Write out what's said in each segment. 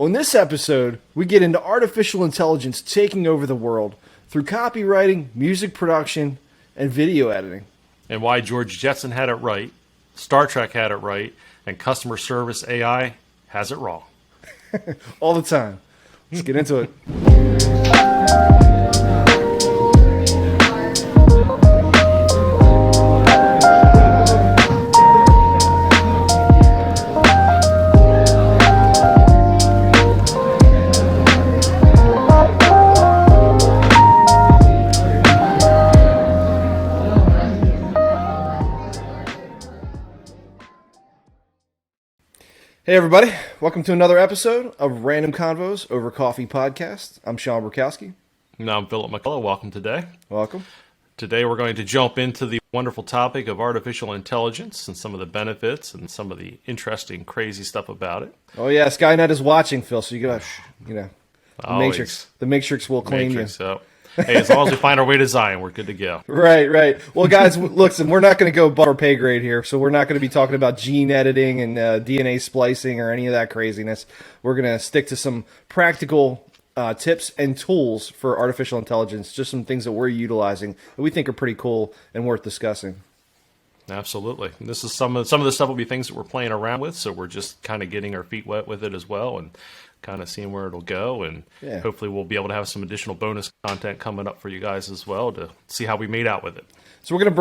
On this episode, we get into artificial intelligence taking over the world through copywriting, music production, and video editing. And why George Jetson had it right, Star Trek had it right, and customer service AI has it wrong. All the time. Let's get into it. Hey everybody, welcome to another episode of Random Convos Over Coffee Podcast. I'm Shaun Burkowski. Now I'm Philip McCullough. Welcome today. Welcome. Today we're going to jump into the wonderful topic of artificial intelligence and some of the benefits and some of the interesting, crazy stuff about it. Oh yeah, Skynet is watching, Phil, so you gotta, the Always. Matrix will claim you. So, hey, as long as we find our way to Zion, we're good to go. Right. Well, guys, listen, we're not going to go above our pay grade here, so we're not going to be talking about gene editing and DNA splicing or any of that craziness. We're going to stick to some practical tips and tools for artificial intelligence, just some things that we're utilizing that we think are pretty cool and worth discussing. Absolutely. And this is some of the stuff will be things that we're playing around with, so we're just kind of getting our feet wet with it as well and kind of seeing where it'll go, and hopefully we'll be able to have some additional bonus content coming up for you guys as well to see how we made out with it. So we're going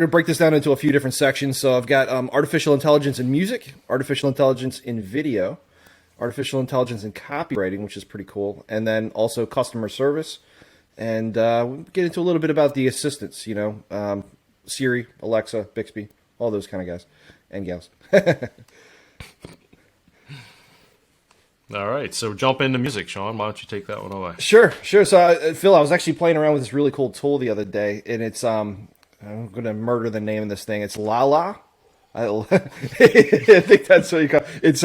to break this down into a few different sections. So I've got artificial intelligence in music, artificial intelligence in video, artificial intelligence in copywriting, which is pretty cool, and then also customer service, and we'll get into a little bit about the assistants, Siri, Alexa, Bixby, all those kind of guys and gals. All right, so jump into music, Shaun. Why don't you take that one away? Sure. So, Phil, I was actually playing around with this really cool tool the other day, and it's I'm going to murder the name of this thing. It's lalal. I think that's what you call it. It's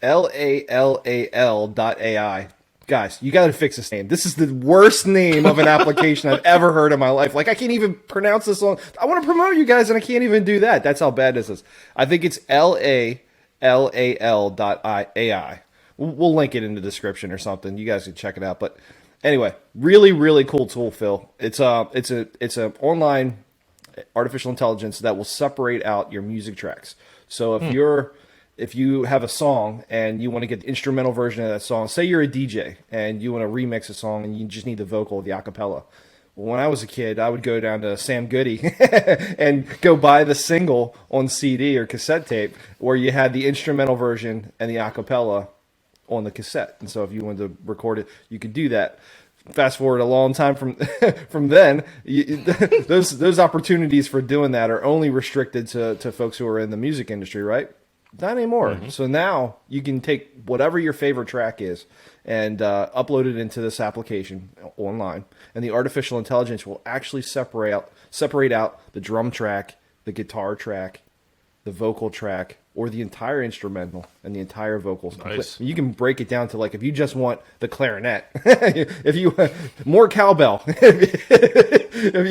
lalal.ai. Guys, you got to fix this name. This is the worst name of an application I've ever heard in my life. Like, I can't even pronounce this one. I want to promote you guys, and I can't even do that. That's how bad this is. I think it's lalal.ai. We'll link it in the description or something. You guys can check it out. But anyway, really, really cool tool, Phil. It's a online artificial intelligence that will separate out your music tracks. So if you have a song and you want to get the instrumental version of that song, say you're a DJ and you want to remix a song and you just need the vocal, the acapella. When I was a kid, I would go down to Sam Goody and go buy the single on CD or cassette tape where you had the instrumental version and the acapella on the cassette. And so if you wanted to record it, you could do that. Fast forward a long time from then, those opportunities for doing that are only restricted to folks who are in the music industry, right? Not anymore. Mm-hmm. So now you can take whatever your favorite track is and upload it into this application online, and the artificial intelligence will actually separate out the drum track, the guitar track, the vocal track, or the entire instrumental and the entire vocals. Nice. You can break it down to, like, if you just want the clarinet, if you more cowbell, if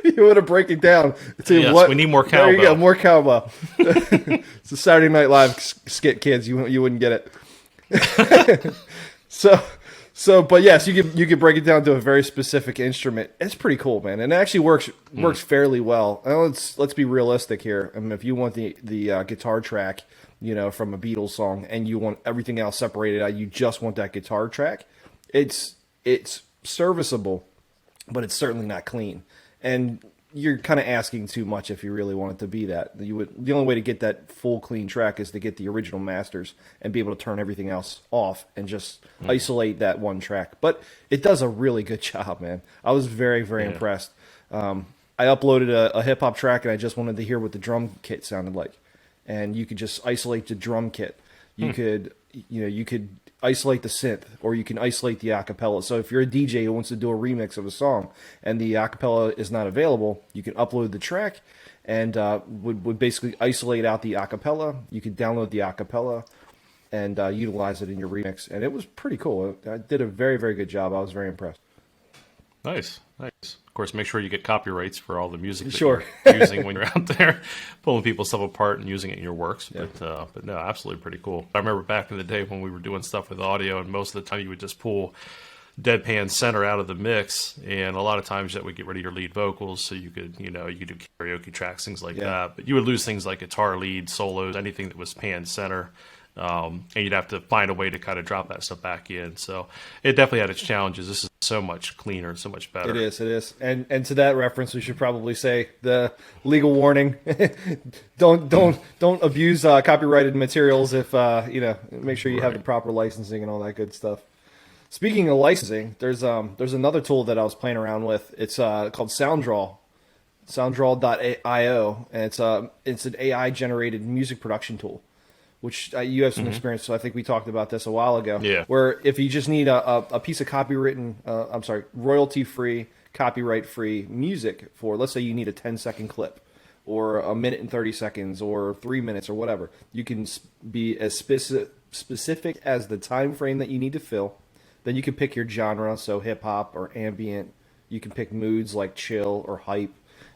you want to break it down to we need more cowbell. There you go, more cowbell. It's a Saturday Night Live skit, kids. You wouldn't get it. But yes, you could break it down to a very specific instrument. It's pretty cool, man, and it actually works fairly well. Let's be realistic here. I mean, if you want the guitar track, from a Beatles song, and you want everything else separated out, you just want that guitar track. It's serviceable, but it's certainly not clean, and you're kind of asking too much if you really want it to be that. The only way to get that full clean track is to get the original masters and be able to turn everything else off and just isolate that one track. But it does a really good job, man. I was very, very impressed. I uploaded a hip hop track and I just wanted to hear what the drum kit sounded like, and you could just isolate the drum kit. You could isolate the synth, or you can isolate the acapella. So if you're a DJ who wants to do a remix of a song and the acapella is not available, you can upload the track and would basically isolate out the acapella. You could download the acapella and utilize it in your remix, and it was pretty cool. I did a very, very good job. I was very impressed. Nice. Nice. Of course, make sure you get copyrights for all the music that Sure. you're using when you're out there pulling people's stuff apart and using it in your works. Yeah. But no, absolutely pretty cool. I remember back in the day when we were doing stuff with audio, and most of the time you would just pull deadpan center out of the mix, and a lot of times that would get rid of your lead vocals, so you could do karaoke tracks, things like that. But you would lose things like guitar lead, solos, anything that was pan center. And you'd have to find a way to kind of drop that stuff back in. So it definitely had its challenges. This is so much cleaner, so much better. It is. And to that reference, we should probably say the legal warning: don't abuse copyrighted materials. If make sure you have the proper licensing and all that good stuff. Speaking of licensing, there's another tool that I was playing around with. It's called sounddraw.io, and it's an AI generated music production tool, which you have some experience. So I think we talked about this a while ago. Yeah. Where if you just need a piece of royalty-free, copyright-free music for, let's say you need a 10-second clip, or a minute and 30 seconds, or 3 minutes, or whatever, you can be as specific as the time frame that you need to fill. Then you can pick your genre, so hip-hop or ambient. You can pick moods like chill or hype.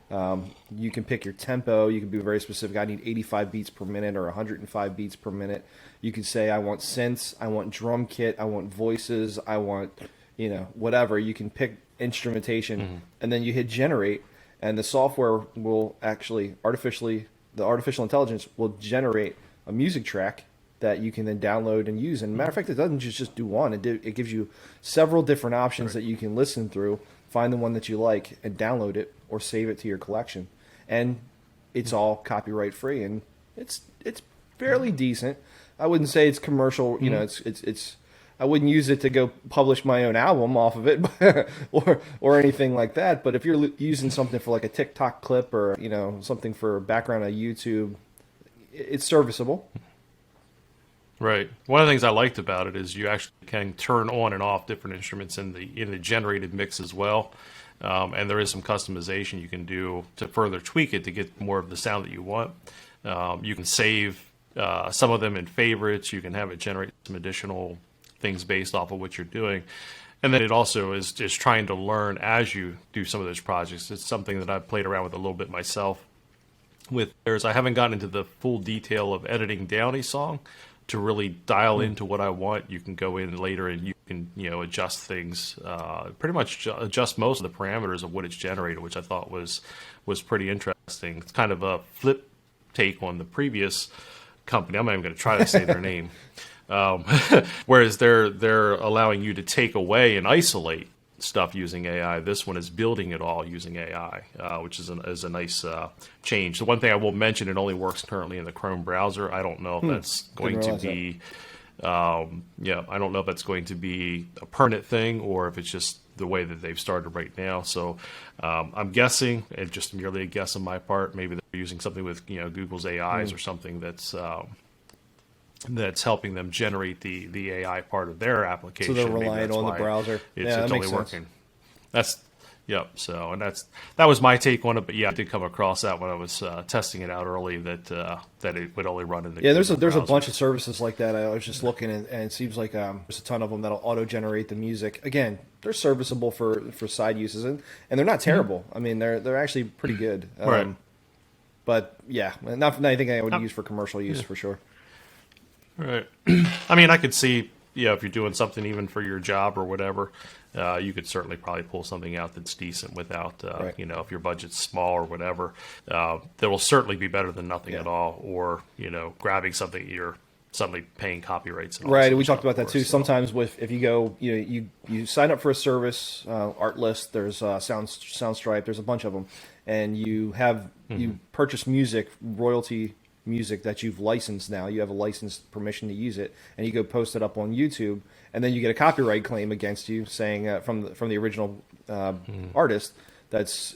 You can pick your tempo. You can be very specific. I need 85 beats per minute or 105 beats per minute. You can say I want synths, I want drum kit, I want voices, I want, whatever. You can pick instrumentation, and then you hit generate, and the software will actually the artificial intelligence will generate a music track that you can then download and use. And matter of fact, it doesn't just do one. It gives you several different options that you can listen through, find the one that you like, and download it or save it to your collection. And it's all copyright free, and it's fairly decent. I wouldn't say it's commercial. It's I wouldn't use it to go publish my own album off of it, or anything like that. But if you're using something for like a TikTok clip, or something for background on YouTube, it's serviceable. Right. One of the things I liked about it is you actually can turn on and off different instruments in the generated mix as well. And there is some customization you can do to further tweak it to get more of the sound that you want. You can save some of them in favorites. You can have it generate some additional things based off of what you're doing. And then it also is trying to learn as you do some of those projects. It's something that I've played around with a little bit myself. I haven't gotten into the full detail of editing down a song to really dial into what I want. You can go in later and you can adjust things, pretty much adjust most of the parameters of what it's generated, which I thought was pretty interesting. It's kind of a flip take on the previous company. I'm not even going to try to say their name. Whereas they're allowing you to take away and isolate stuff using AI. This one is building it all using AI, which is a nice change. The one thing I will mention, it only works currently in the Chrome browser. I don't know if that's going to be, I don't know if that's going to be a permanent thing or if it's just the way that they've started right now. So I'm guessing, and just merely a guess on my part, maybe they're using something with Google's AIs or something that's helping them generate the AI part of their application. So they're relying on the browser. It's totally working. So that was my take on it. But yeah, I did come across that when I was testing it out early that it would only run in the there's a bunch of services like that. I was just looking and it seems like there's a ton of them that'll auto generate the music. Again, they're serviceable for side uses and they're not terrible. I mean they're actually pretty good. Right. But yeah, not anything I would use for commercial use for sure. Right. I mean, I could see, if you're doing something even for your job or whatever, you could certainly probably pull something out that's decent without, right. If your budget's small or whatever, that will certainly be better than nothing at all, or, grabbing something you're suddenly paying copyrights. And all right. And we talked about that too. Sometimes if you go, you sign up for a service, Artlist, there's Soundstripe, there's a bunch of them, and you purchase music, royalty music that you've licensed now. You have a licensed permission to use it, and you go post it up on YouTube, and then you get a copyright claim against you saying from the original artist. That's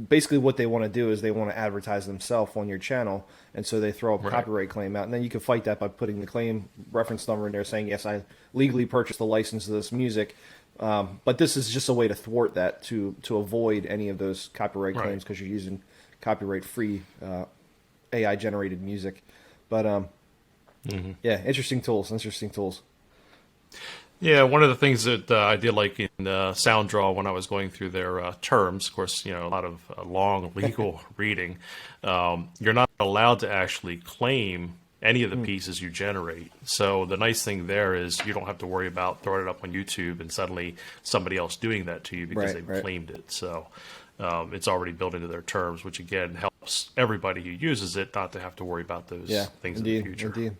basically what they want to do is they want to advertise themselves on your channel, and so they throw a copyright claim out, and then you can fight that by putting the claim reference number in there saying, yes, I legally purchased the license of this music. But this is just a way to thwart that, to avoid any of those copyright claims, because you're using copyright-free AI generated music. But interesting tools. Yeah, one of the things that I did like in SoundDraw when I was going through their terms, of course, a lot of long legal reading, you're not allowed to actually claim any of the pieces you generate. So the nice thing there is you don't have to worry about throwing it up on YouTube and suddenly somebody else doing that to you because they've claimed it. So it's already built into their terms, which again helps everybody who uses it not to have to worry about those things in the future. Indeed.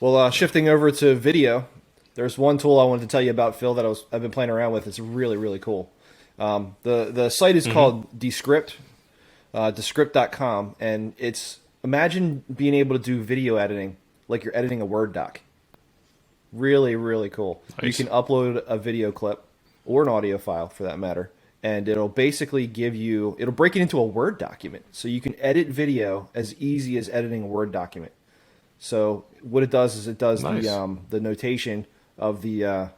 Well, shifting over to video, there's one tool I wanted to tell you about, Phil, that I've been playing around with. It's really, really cool. The site is called Descript, Descript.com, and imagine being able to do video editing like you're editing a Word doc. Really, really cool. Nice. You can upload a video clip or an audio file for that matter, and it'll basically it'll break it into a Word document. So you can edit video as easy as editing a Word document. So what it does is it does the notation of the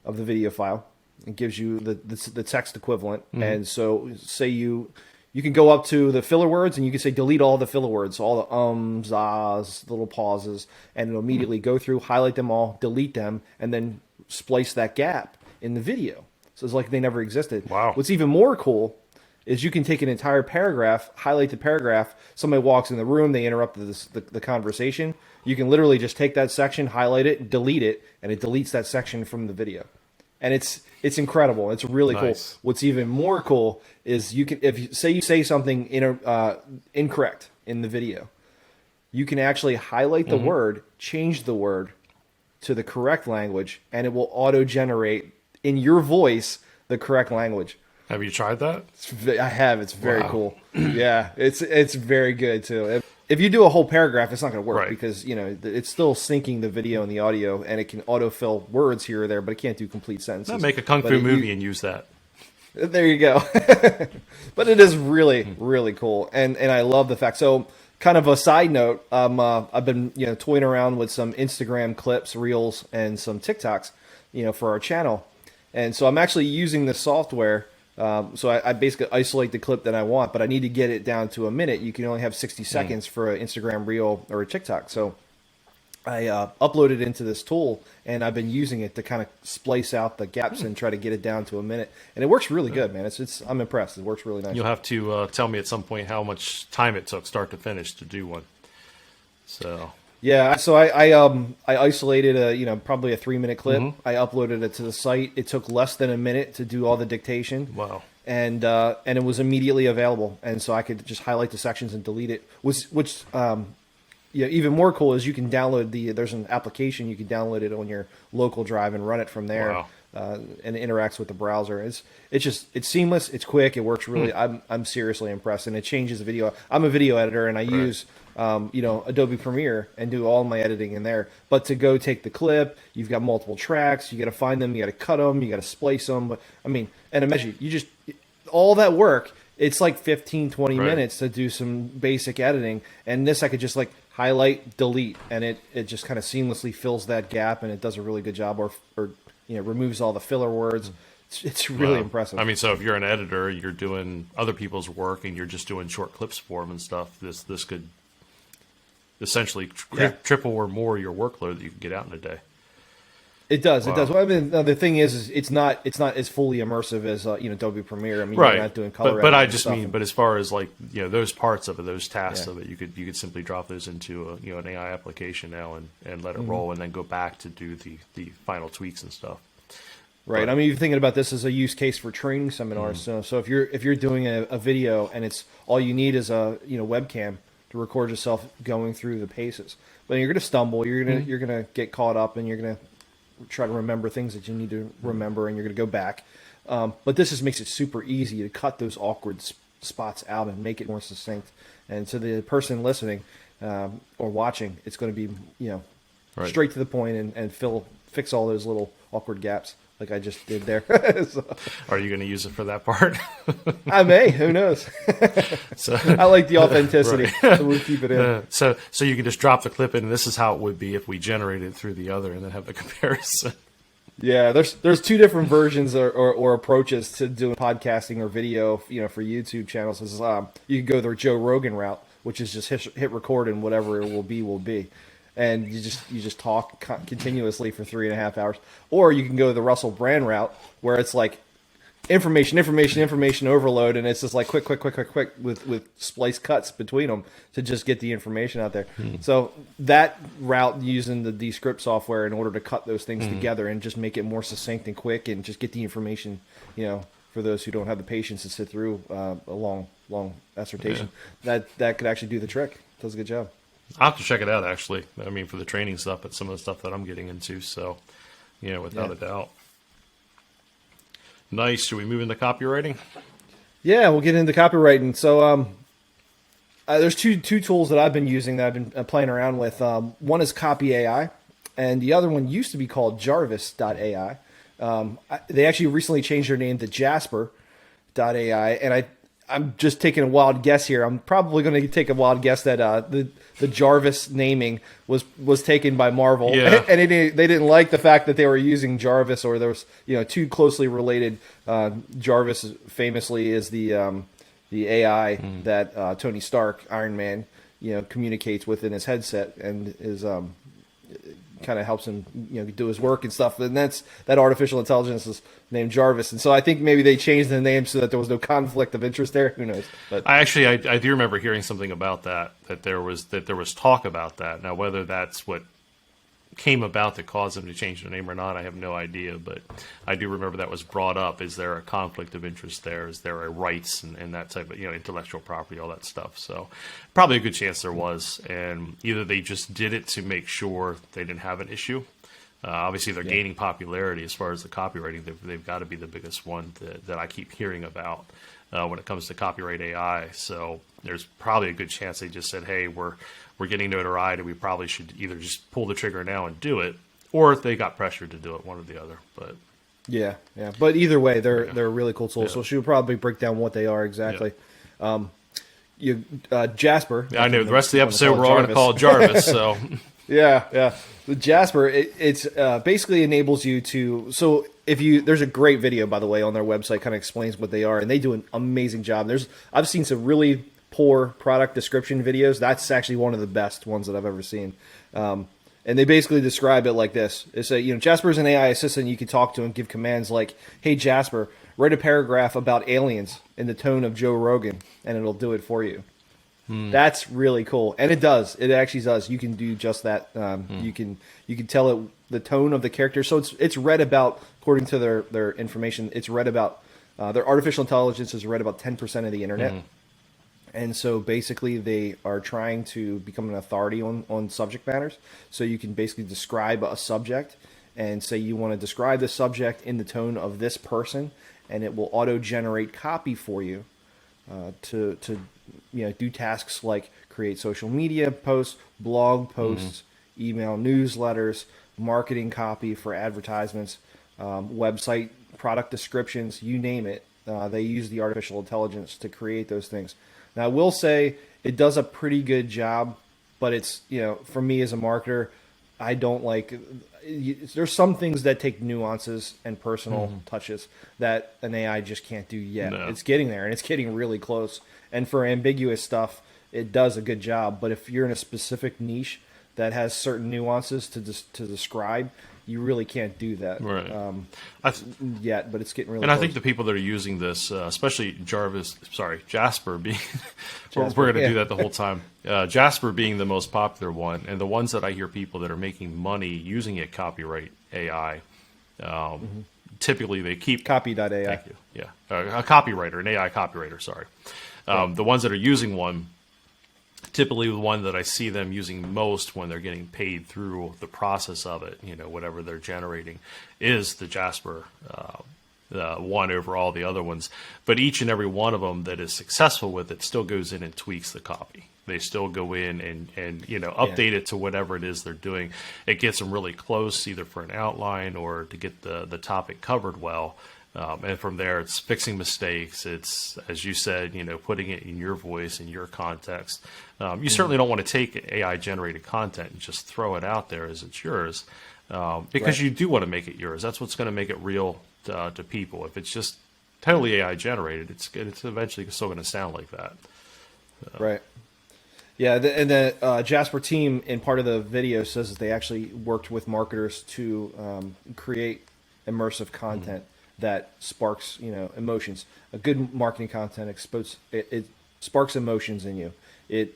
video file. It gives you the text equivalent. And so say you can go up to the filler words and you can say delete all the filler words, all the ums, ahs, little pauses, and it'll immediately go through, highlight them all, delete them, and then splice that gap in the video. So it's like they never existed. Wow. What's even more cool is you can take an entire paragraph, highlight the paragraph, somebody walks in the room, they interrupt the conversation. You can literally just take that section, highlight it, delete it, and it deletes that section from the video. And it's incredible. It's really cool. What's even more cool is if you say something incorrect in the video, you can actually highlight the word, change the word to the correct language, and it will auto-generate in your voice the correct language. Have you tried that? I have. It's very cool. Yeah, it's very good too. If you do a whole paragraph, it's not going to work because it's still syncing the video and the audio, and it can autofill words here or there, but it can't do complete sentences. I'll make a kung fu movie and use that. There you go. But it is really, really cool, and I love the fact. So, kind of a side note, I've been toying around with some Instagram clips, reels, and some TikToks, for our channel, and so I'm actually using this software. So I basically isolate the clip that I want, but I need to get it down to a minute. You can only have 60 seconds for an Instagram reel or a TikTok. So I uploaded into this tool, and I've been using it to kind of splice out the gaps and try to get it down to a minute. And it works really good, man. I'm impressed. It works really nice. You'll have to tell me at some point how much time it took start to finish to do one. So... Yeah, so I isolated probably a 3-minute clip. I uploaded it to the site. It took less than a minute to do all the dictation. Wow. And it was immediately available, and so I could just highlight the sections and delete it. Which even more cool is you can download there's an application, you can download it on your local drive and run it from there. Wow. And it interacts with the browser. It's seamless. It's quick. It works really. I'm seriously impressed, and it changes the video. I'm a video editor, and I use Adobe Premiere and do all my editing in there. But to go take the clip, you've got multiple tracks. You got to find them. You got to cut them. You got to splice them. But and imagine all that work. It's like 15, 20 minutes to do some basic editing, and this I could just highlight, delete, and it just kind of seamlessly fills that gap, and it does a really good job. Or removes all the filler words. It's really impressive. So if you're an editor, you're doing other people's work, and you're just doing short clips for them and stuff, this could essentially triple or more your workload that you can get out in a day. It does. Wow. It does. Well, the thing is it's not as fully immersive as Adobe Premiere. You're not doing color. But I just mean, but as far as those parts of it, those tasks of it, you could simply drop those into an AI application now and let it roll, and then go back to do the final tweaks and stuff. Right. But, you're thinking about this as a use case for training seminars. So if you're doing a video and it's all you need is a webcam to record yourself going through the paces, but you're going to stumble. You're going to get caught up, and you're going to try to remember things that you need to remember, and you're going to go back. But this just makes it super easy to cut those awkward spots out and make it more succinct. And to the person listening or watching, it's going to be straight to the point and fix all those little awkward gaps like I just did there. So, are you going to use it for that part? I may. Who knows? I like the authenticity, so we'll keep it in. So you can just drop the clip in, and this is how it would be if we generated through the other, and then have the comparison. Yeah, there's two different versions or approaches to doing podcasting or video, for YouTube channels. You can go the Joe Rogan route, which is just hit record, and whatever it will be. and you just talk continuously for 3.5 hours. Or you can go the Russell Brand route, where it's like information overload, and it's just like quick with splice cuts between them to just get the information out there. So that route, using the Descript software in order to cut those things together and just make it more succinct and quick, and just get the information, for those who don't have the patience to sit through a long dissertation, that could actually do the trick. Does a good job. I'll have to check it out, actually. I mean, for the training stuff, it's some of the stuff that I'm getting into, so without a doubt. Nice. Should we move into copywriting? Yeah, we'll get into copywriting. So there's two tools that I've been using that I've been playing around with. One is Copy AI, and the other one used to be called Jarvis.ai. They actually recently changed their name to Jasper.ai, and I'm just taking a wild guess here. I'm probably going to take a wild guess that the Jarvis naming was taken by Marvel, and they didn't like the fact that they were using Jarvis, or there was too closely related. Jarvis famously is the AI that Tony Stark, Iron Man, communicates with in his headset, and is kind of helps him do his work and stuff. And that artificial intelligence is named Jarvis, and so I think maybe they changed the name so that there was no conflict of interest there. Who knows? But I do remember hearing something about that there was talk about that. Now, whether that's what came about that caused them to change their name or not, I have no idea, but I do remember that was brought up. Is there a conflict of interest there? Is there a rights and that type of intellectual property, all that stuff? So probably a good chance there was, and either they just did it to make sure they didn't have an issue. Obviously, they're gaining popularity as far as the copywriting. They've got to be the biggest one that I keep hearing about when it comes to copyright AI. So there's probably a good chance they just said, hey, we're getting notoriety. We probably should either just pull the trigger now and do it, or if they got pressured to do it, one or the other. But yeah. But either way, they're a really cool tool. Yeah. So she'll probably break down what they are exactly. Yeah. Jasper. I know the rest of the episode we're all going to call it Jarvis. So yeah. The Jasper, it's basically enables you to. So there's a great video, by the way, on their website, kind of explains what they are, and they do an amazing job. I've seen some really poor product description videos. That's actually one of the best ones that I've ever seen. And they basically describe it like this. It's Jasper is an AI assistant you can talk to and give commands like, hey, Jasper, write a paragraph about aliens in the tone of Joe Rogan, and it'll do it for you. That's really cool. And it does. It actually does. You can do just that. You can tell it the tone of the character. So it's read about, according to their information, it's read about, their artificial intelligence has read about 10% of the internet. And so basically they are trying to become an authority on subject matters. So you can basically describe a subject and say you want to describe the subject in the tone of this person, and it will auto-generate copy for you to do tasks like create social media posts, blog posts, email newsletters, marketing copy for advertisements, website product descriptions, you name it. They use the artificial intelligence to create those things. Now, I will say it does a pretty good job, but it's, for me as a marketer, I don't like. There's some things that take nuances and personal touches that an AI just can't do yet. No. It's getting there, and it's getting really close. And for ambiguous stuff, it does a good job. But if you're in a specific niche that has certain nuances to describe, you really can't do that yet. But it's getting really. And close. I think the people that are using this, especially Jasper being, we're going to do that the whole time. Jasper being the most popular one, and the ones that I hear people that are making money using it, copyright AI. Typically, they keep Copy.ai. Thank you. Yeah, a copywriter, an AI copywriter. Sorry. The ones that are using one, typically the one that I see them using most when they're getting paid through the process of it, whatever they're generating, is the Jasper one over all the other ones. But each and every one of them that is successful with it still goes in and tweaks the copy. They still go in and update it to whatever it is they're doing. It gets them really close, either for an outline or to get the topic covered well. And from there, it's fixing mistakes. It's, as you said, putting it in your voice, in your context. You certainly don't want to take AI-generated content and just throw it out there as it's yours, because you do want to make it yours. That's what's going to make it real to people. If it's just totally AI-generated, it's eventually still going to sound like that. Right. Yeah, and the Jasper team in part of the video says that they actually worked with marketers to create immersive content that sparks, emotions. A good marketing content it sparks emotions in you. It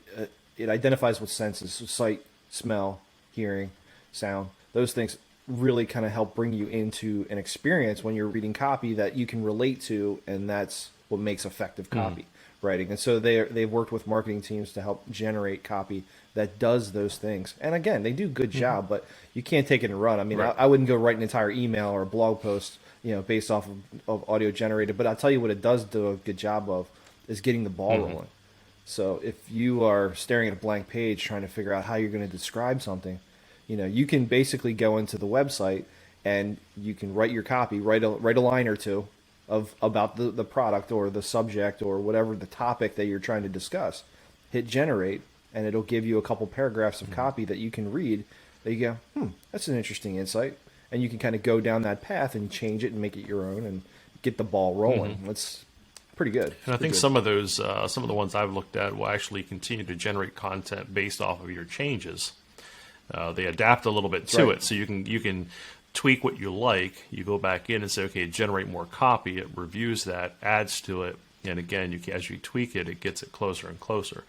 identifies with senses, so sight, smell, hearing, sound. Those things really kind of help bring you into an experience when you're reading copy that you can relate to, and that's what makes effective copy writing. And so they've worked with marketing teams to help generate copy that does those things. And again, they do a good job, but you can't take it and run. I mean, Right. I wouldn't go write an entire email or a blog post, based off of audio generated. But I'll tell you what it does do a good job of is getting the ball rolling. So if you are staring at a blank page trying to figure out how you're going to describe something, you can basically go into the website and you can write your copy, write a line or two about the product or the subject or whatever the topic that you're trying to discuss. Hit generate, and it'll give you a couple paragraphs of copy that you can read. That you go, that's an interesting insight, and you can kind of go down that path and change it and make it your own and get the ball rolling. That's pretty good. And I think some of the ones I've looked at will actually continue to generate content based off of your changes. They adapt a little bit to it, so you can tweak what you like. You go back in and say, okay, generate more copy. It reviews that, adds to it, and again, as you tweak it, it gets it closer and closer.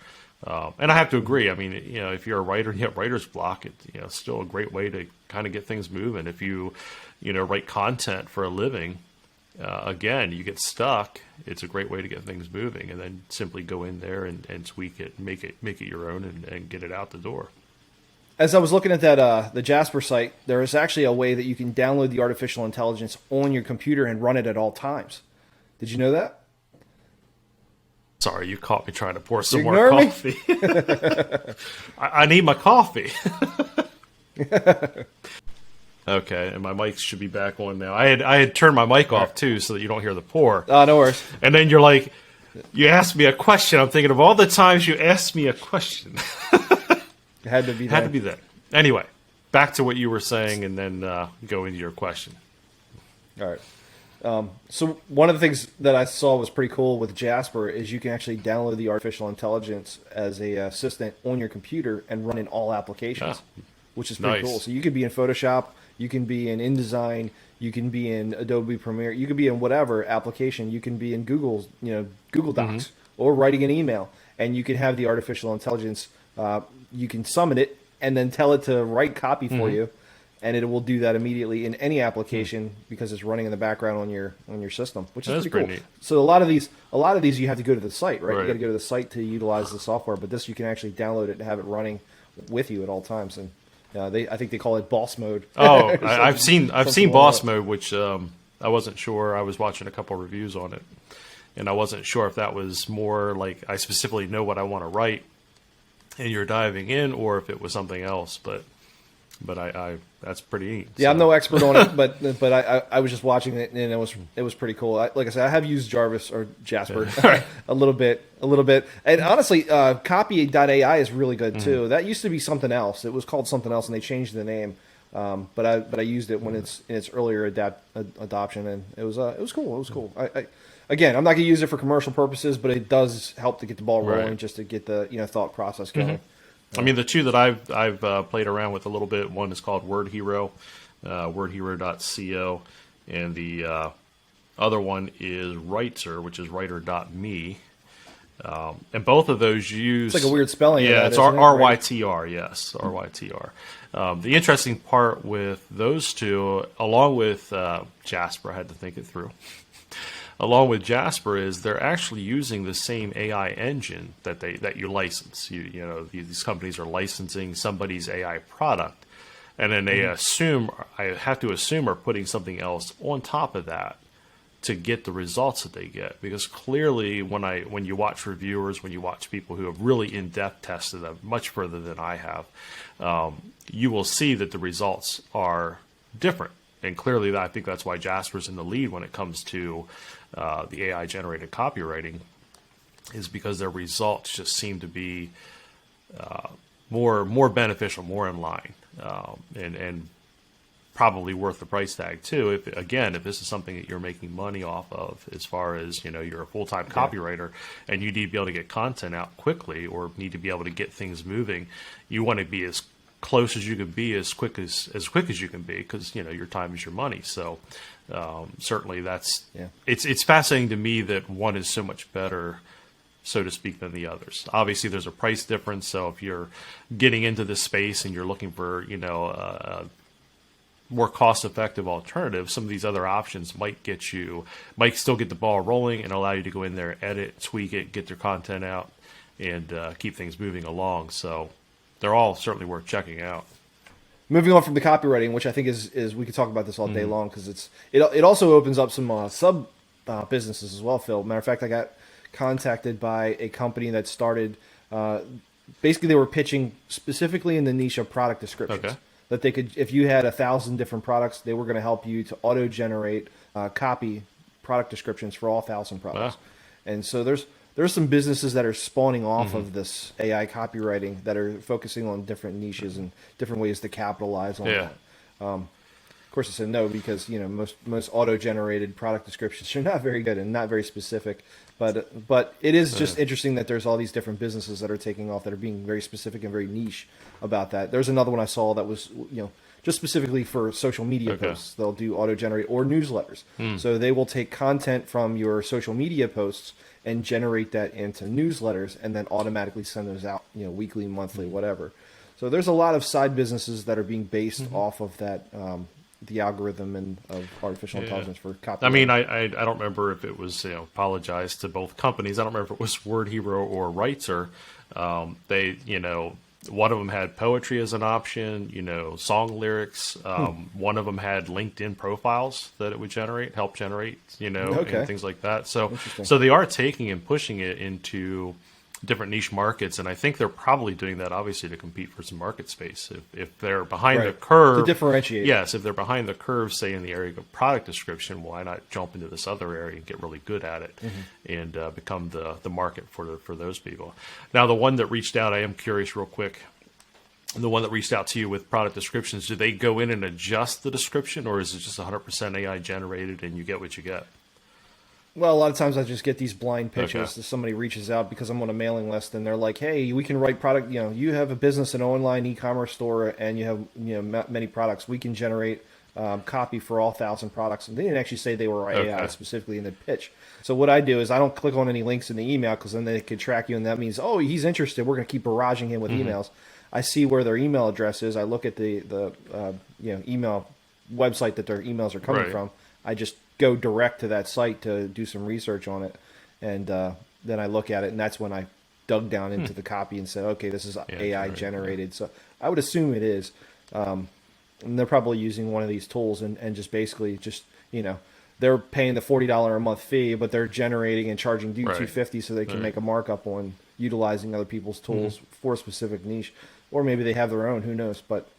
And I have to agree. I mean, if you're a writer and you have writer's block, it's still a great way to kind of get things moving. If you write content for a living, again, you get stuck. It's a great way to get things moving, and then simply go in there and tweak it, make it your own, and get it out the door. As I was looking at that the Jasper site, there is actually a way that you can download the artificial intelligence on your computer and run it at all times. Did you know that? Sorry, you caught me trying to pour some more ignore me? coffee. I need my coffee. Okay, and my mic should be back on now. I had turned my mic off too, so that you don't hear the pour. Oh, no worries. And then you're like, you asked me a question. I'm thinking of all the times you asked me a question. It had to be that. Had to be that. Anyway, back to what you were saying, and then go into your question. All right. So one of the things that I saw was pretty cool with Jasper is you can actually download the artificial intelligence as a assistant on your computer and run in all applications, which is pretty cool. So you could be in Photoshop, you can be in InDesign, you can be in Adobe Premiere, you could be in whatever application, you can be in Google Docs or writing an email, and you can have the artificial intelligence. You can summon it and then tell it to write copy for you, and it will do that immediately in any application because it's running in the background on your system, which is pretty cool. Neat. So a lot of these you have to go to the site, right? You got to go to the site to utilize the software, but this you can actually download it and have it running with you at all times. And I think they call it boss mode. Oh, I've seen boss mode, which I wasn't sure. I was watching a couple reviews on it, and I wasn't sure if that was more like I specifically know what I want to write, and you're diving in, or if it was something else. But I that's pretty neat. Yeah, so. I'm no expert on it, but I was just watching it, and it was pretty cool. Like I said, I have used Jarvis or Jasper a little bit, and honestly, copy.ai is really good too. That used to be something else. It was called something else, and they changed the name. But I used it when it's in its earlier adoption, and it was cool. It was cool. Again, I'm not going to use it for commercial purposes, but it does help to get the ball rolling, just to get the thought process going. I mean, the two that I've played around with a little bit. One is called Word Hero, wordhero.co, and the other one is Writer, which is writer.me. And both of those use... It's like a weird spelling. Yeah, of that, it's isn't it? R-Y-T-R, yes, R-Y-T-R. The interesting part with those two, along with Jasper, I had to think it through, along with Jasper, is they're actually using the same AI engine that you license. These companies are licensing somebody's AI product, and then they have to assume are putting something else on top of that to get the results that they get. Because clearly, when you watch reviewers, when you watch people who have really in-depth tested them much further than I have, you will see that the results are different. And clearly, I think that's why Jasper's in the lead when it comes to the AI-generated copywriting, is because their results just seem to be more beneficial, more in line. And probably worth the price tag too. If this is something that you're making money off of, as far as, you're a full-time copywriter and you need to be able to get content out quickly or need to be able to get things moving, you want to be as close as you can be, as quick as you can be, because your time is your money. So certainly it's fascinating to me that one is so much better, so to speak, than the others. Obviously there's a price difference, so if you're getting into this space and you're looking for more cost-effective alternative, some of these other options might still get the ball rolling and allow you to go in there, edit, tweak it, get your content out, and keep things moving along. So they're all certainly worth checking out. Moving on from the copywriting, which I think is we could talk about this all day long, because it also opens up some sub businesses as well, Phil. Matter of fact, I got contacted by a company that started, basically they were pitching specifically in the niche of product descriptions. Okay. That they could, if you had 1,000 different products, they were going to help you to auto-generate copy product descriptions for all 1,000 products. Wow. And so there's some businesses that are spawning off of this AI copywriting that are focusing on different niches and different ways to capitalize on that. Of course, I said no because most auto-generated product descriptions are not very good and not very specific. But it is just interesting that there's all these different businesses that are taking off that are being very specific and very niche about that. There's another one I saw that was just specifically for social media posts. They'll do auto-generate or newsletters. So they will take content from your social media posts and generate that into newsletters and then automatically send those out, weekly, monthly, whatever. So there's a lot of side businesses that are being based off of that, the algorithm and of artificial intelligence for copy. I mean, I don't remember if it was, apologize to both companies. I don't remember if it was Word Hero or Writer. They, one of them had poetry as an option, song lyrics. One of them had LinkedIn profiles that it would help generate, and things like that. So they are taking and pushing it into different niche markets, and I think they're probably doing that obviously to compete for some market space. If they're behind the curve, to differentiate. Yes, if they're behind the curve, say in the area of product description, why not jump into this other area and get really good at it and become the market for those people? Now, the one that reached out, I am curious real quick. The one that reached out to you with product descriptions, do they go in and adjust the description, or is it just 100% AI generated and you get what you get? Well, a lot of times I just get these blind pitches. If somebody reaches out because I'm on a mailing list and they're like, "Hey, we can write product. You have a business, an online e-commerce store, and you have many products. We can generate copy for all 1,000 products." And they didn't actually say they were AI specifically in the pitch. So what I do is I don't click on any links in the email because then they could track you, and that means, oh, he's interested. We're going to keep barraging him with emails. I see where their email address is. I look at the email website that their emails are coming from. I just go direct to that site to do some research on it, and then I look at it, and that's when I dug down into the copy and said, okay, this is AI generated. So I would assume it is. And they're probably using one of these tools and just basically they're paying the $40 a month fee, but they're generating and charging you $250 so they can make a markup on utilizing other people's tools for a specific niche, or maybe they have their own. Who knows? But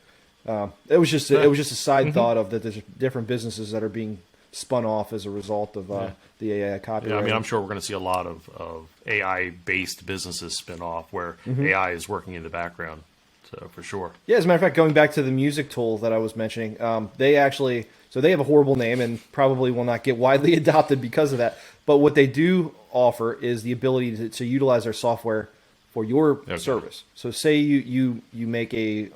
it was just a side thought of that. There's different businesses that are being spun off as a result of the AI copyright. Yeah, I mean, I'm sure we're going to see a lot of AI-based businesses spin off where AI is working in the background. So for sure. Yeah, as a matter of fact, going back to the music tool that I was mentioning, they have a horrible name and probably will not get widely adopted because of that. But what they do offer is the ability to utilize their software for your service. So say you make a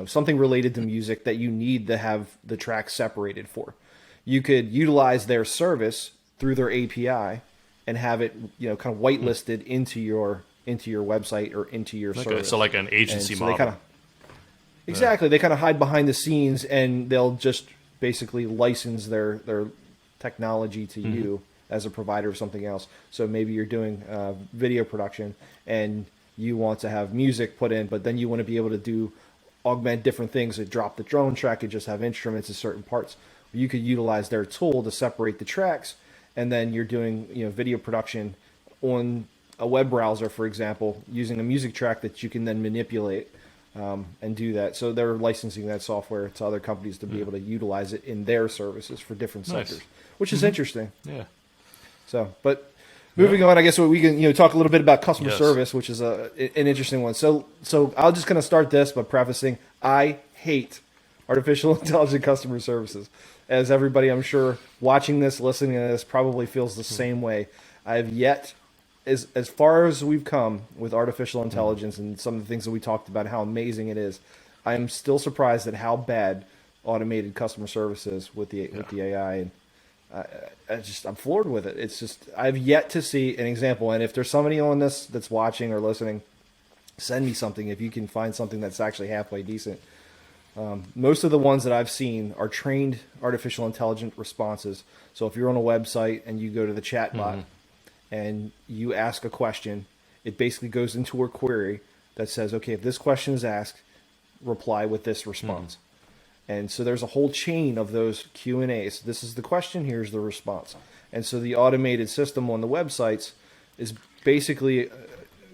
something related to music that you need to have the track separated for. You could utilize their service through their API and have it, kind of whitelisted into your website or into your service. So like an agency model. Exactly. They kind of hide behind the scenes and they'll just basically license their technology to you as a provider of something else. So maybe you're doing video production and you want to have music put in, but then you want to be able to augment different things. That drop the drone track and just have instruments in certain parts. You could utilize their tool to separate the tracks, and then you're doing video production on a web browser, for example, using a music track that you can then manipulate and do that. So they're licensing that software to other companies to be able to utilize it in their services for different sectors, which is interesting. Yeah. So, but moving on, I guess we can talk a little bit about customer service, which is an interesting one. So I'm just going to start this by prefacing: I hate artificial intelligent customer services. As everybody, I'm sure, watching this, listening to this, probably feels the same way. I've yet, as far as we've come with artificial intelligence and some of the things that we talked about, how amazing it is, I'm still surprised at how bad automated customer service is with the AI. And I'm floored with it. It's just, I've yet to see an example. And if there's somebody on this that's watching or listening, send me something if you can find something that's actually halfway decent. Most of the ones that I've seen are trained artificial intelligent responses. So if you're on a website and you go to the chat bot and you ask a question, it basically goes into a query that says, okay, if this question is asked, reply with this response. And so there's a whole chain of those Q&As. This is the question, here's the response. And so the automated system on the websites is basically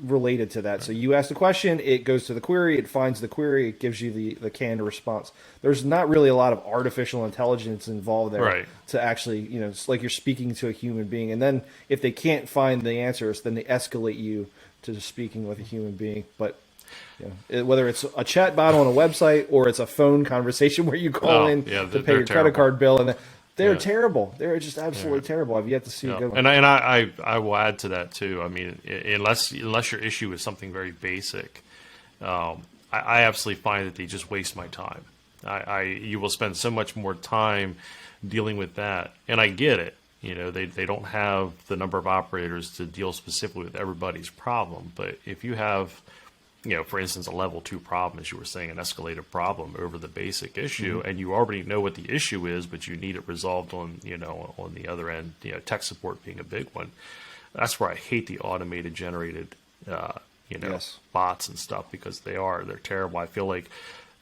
related to that. So you ask the question, it goes to the query, it finds the query, it gives you the canned response. There's not really a lot of artificial intelligence involved there to actually, it's like you're speaking to a human being. And then if they can't find the answers, then they escalate you to speaking with a human being. But whether it's a chat bot on a website or it's a phone conversation where you call in to pay your credit card bill, and they're terrible. They're just absolutely terrible. I've yet to see a good one. And I will add to that too. I mean, unless your issue is something very basic, I absolutely find that they just waste my time. You will spend so much more time dealing with that, and I get it. They don't have the number of operators to deal specifically with everybody's problem. But if you have, for instance, a level 2 problem, as you were saying, an escalated problem over the basic issue, and you already know what the issue is, but you need it resolved on the other end, tech support being a big one. That's where I hate the automated generated, bots and stuff, because they're terrible. I feel like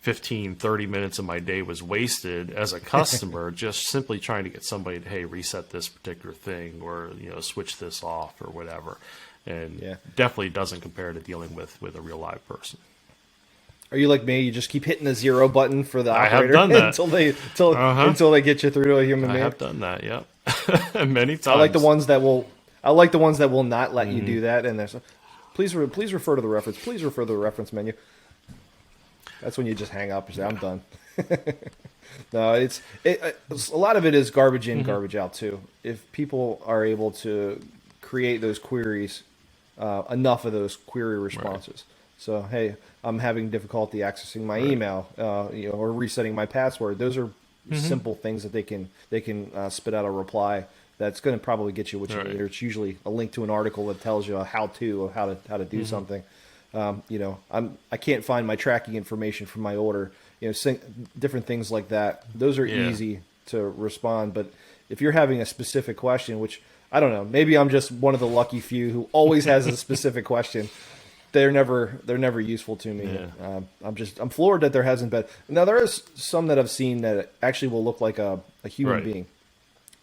15, 30 minutes of my day was wasted as a customer just simply trying to get somebody to, hey, reset this particular thing, or, switch this off or whatever. And definitely doesn't compare to dealing with a real live person. Are you like me? You just keep hitting the 0 button for the operator? I have done that until they get you through to a human being. I have done that, yeah, many times. I like the ones that will not let you do that. And there's please refer to the reference. Please refer to the reference menu. That's when you just hang up and say, I'm done. No, it's a lot of it is garbage in, garbage out too. If people are able to create those queries, enough of those query responses. So, hey, I'm having difficulty accessing my email, or resetting my password. Those are simple things that they can spit out a reply that's going to probably get you what you need. It's usually a link to an article that tells you a how-to of how to do something. I can't find my tracking information from my order. Different things like that. Those are easy to respond. But if you're having a specific question, which I don't know, maybe I'm just one of the lucky few who always has a specific question. They're never useful to me. Yeah. I'm floored that there hasn't been. Now there is some that I've seen that actually will look like a human being.